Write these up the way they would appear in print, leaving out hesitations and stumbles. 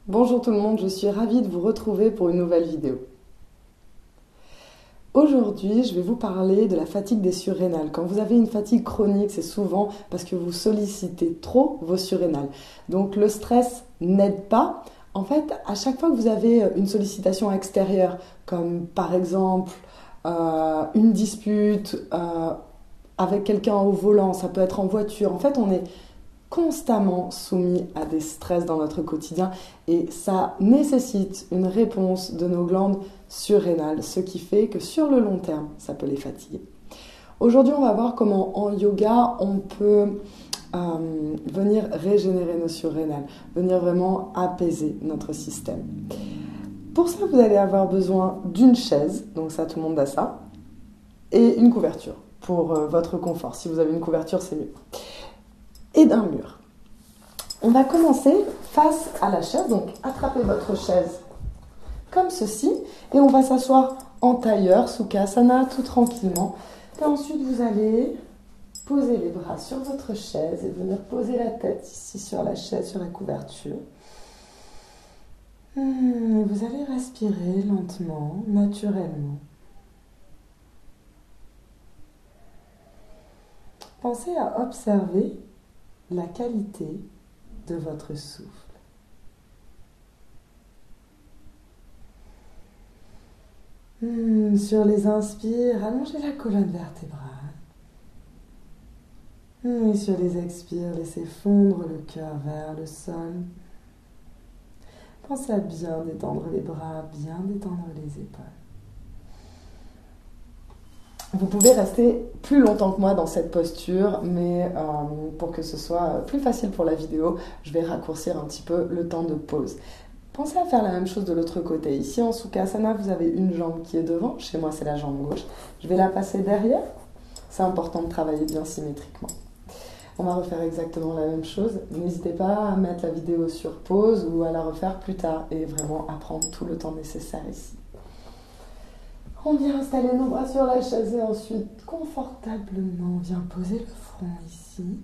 Bonjour tout le monde, je suis ravie de vous retrouver pour une nouvelle vidéo. Aujourd'hui, je vais vous parler de la fatigue des surrénales. Quand vous avez une fatigue chronique, c'est souvent parce que vous sollicitez trop vos surrénales. Donc le stress n'aide pas. En fait, à chaque fois que vous avez une sollicitation extérieure, comme par exemple une dispute avec quelqu'un au volant, ça peut être en voiture, en fait on est constamment soumis à des stress dans notre quotidien et ça nécessite une réponse de nos glandes surrénales, ce qui fait que sur le long terme, ça peut les fatiguer. Aujourd'hui, on va voir comment en yoga, on peut venir régénérer nos surrénales, venir vraiment apaiser notre système. Pour ça, vous allez avoir besoin d'une chaise, donc ça, tout le monde a ça, et une couverture pour votre confort. Si vous avez une couverture, c'est mieux. Et d'un mur. On va commencer face à la chaise, donc attrapez votre chaise comme ceci, et on va s'asseoir en tailleur, Sukhasana, tout tranquillement. Et ensuite, vous allez poser les bras sur votre chaise et venir poser la tête ici sur la chaise, sur la couverture. Vous allez respirer lentement, naturellement. Pensez à observer la qualité de votre souffle. Sur les inspires, allongez la colonne vertébrale. Et sur les expires, laissez fondre le cœur vers le sol. Pensez à bien détendre les bras, bien détendre les épaules. Vous pouvez rester plus longtemps que moi dans cette posture, mais pour que ce soit plus facile pour la vidéo, je vais raccourcir un petit peu le temps de pause. Pensez à faire la même chose de l'autre côté. Ici en Sukhasana, vous avez une jambe qui est devant. Chez moi, c'est la jambe gauche. Je vais la passer derrière. C'est important de travailler bien symétriquement. On va refaire exactement la même chose. N'hésitez pas à mettre la vidéo sur pause ou à la refaire plus tard et vraiment à prendre tout le temps nécessaire ici. On vient installer nos bras sur la chaise et ensuite, confortablement, on vient poser le front ici.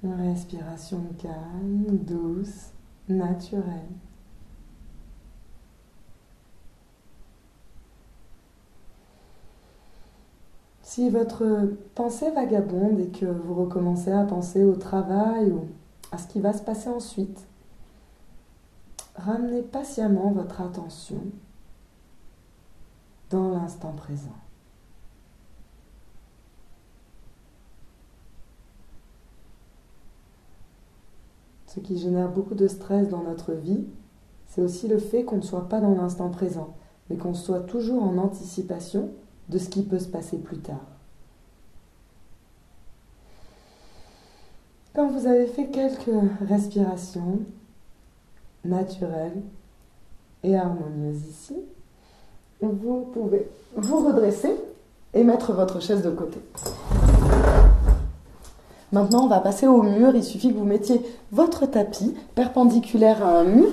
Une respiration calme, douce, naturelle. Si votre pensée vagabonde et que vous recommencez à penser au travail ou à ce qui va se passer ensuite, ramenez patiemment votre attention dans l'instant présent. Ce qui génère beaucoup de stress dans notre vie, c'est aussi le fait qu'on ne soit pas dans l'instant présent, mais qu'on soit toujours en anticipation de ce qui peut se passer plus tard. Quand vous avez fait quelques respirations naturelles et harmonieuses ici, vous pouvez vous redresser et mettre votre chaise de côté. Maintenant, on va passer au mur. Il suffit que vous mettiez votre tapis perpendiculaire à un mur.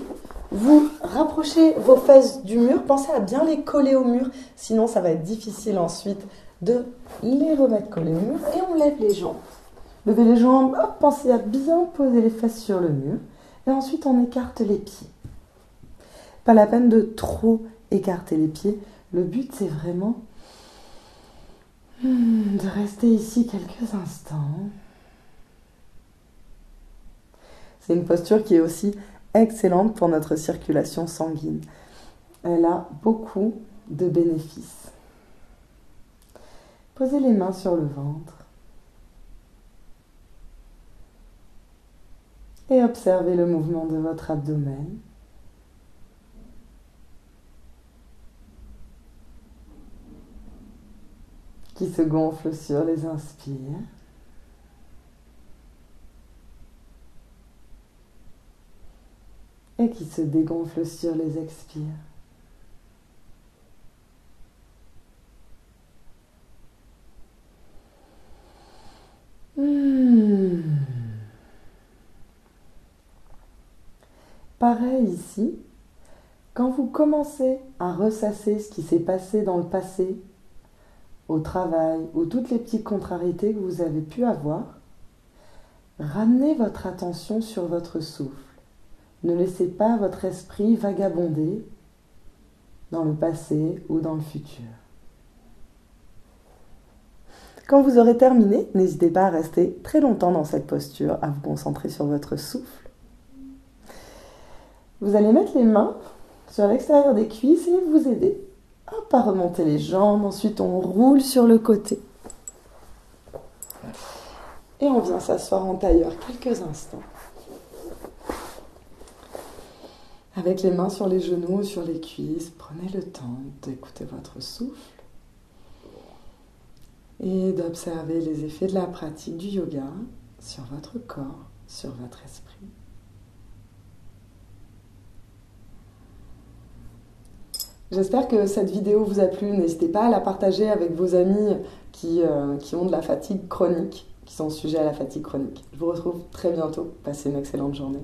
Vous rapprochez vos fesses du mur. Pensez à bien les coller au mur. Sinon, ça va être difficile ensuite de les remettre collés au mur. Et on lève les jambes. Levez les jambes. Hop, pensez à bien poser les fesses sur le mur. Et ensuite, on écarte les pieds. Pas la peine de trop écarter les pieds. Le but, c'est vraiment de rester ici quelques instants. C'est une posture qui est aussi excellente pour notre circulation sanguine. Elle a beaucoup de bénéfices. Posez les mains sur le ventre et observez le mouvement de votre abdomen. Qui se gonfle sur les inspires. Et qui se dégonfle sur les expires. Pareil ici, quand vous commencez à ressasser ce qui s'est passé dans le passé, au travail, ou toutes les petites contrariétés que vous avez pu avoir, ramenez votre attention sur votre souffle. Ne laissez pas votre esprit vagabonder dans le passé ou dans le futur. Quand vous aurez terminé, n'hésitez pas à rester très longtemps dans cette posture, à vous concentrer sur votre souffle. Vous allez mettre les mains sur l'extérieur des cuisses et vous aider à remonter les jambes. Ensuite, on roule sur le côté. Et on vient s'asseoir en tailleur quelques instants. Avec les mains sur les genoux ou sur les cuisses, prenez le temps d'écouter votre souffle et d'observer les effets de la pratique du yoga sur votre corps, sur votre esprit. J'espère que cette vidéo vous a plu. N'hésitez pas à la partager avec vos amis qui ont de la fatigue chronique, qui sont sujets à la fatigue chronique. Je vous retrouve très bientôt. Passez une excellente journée.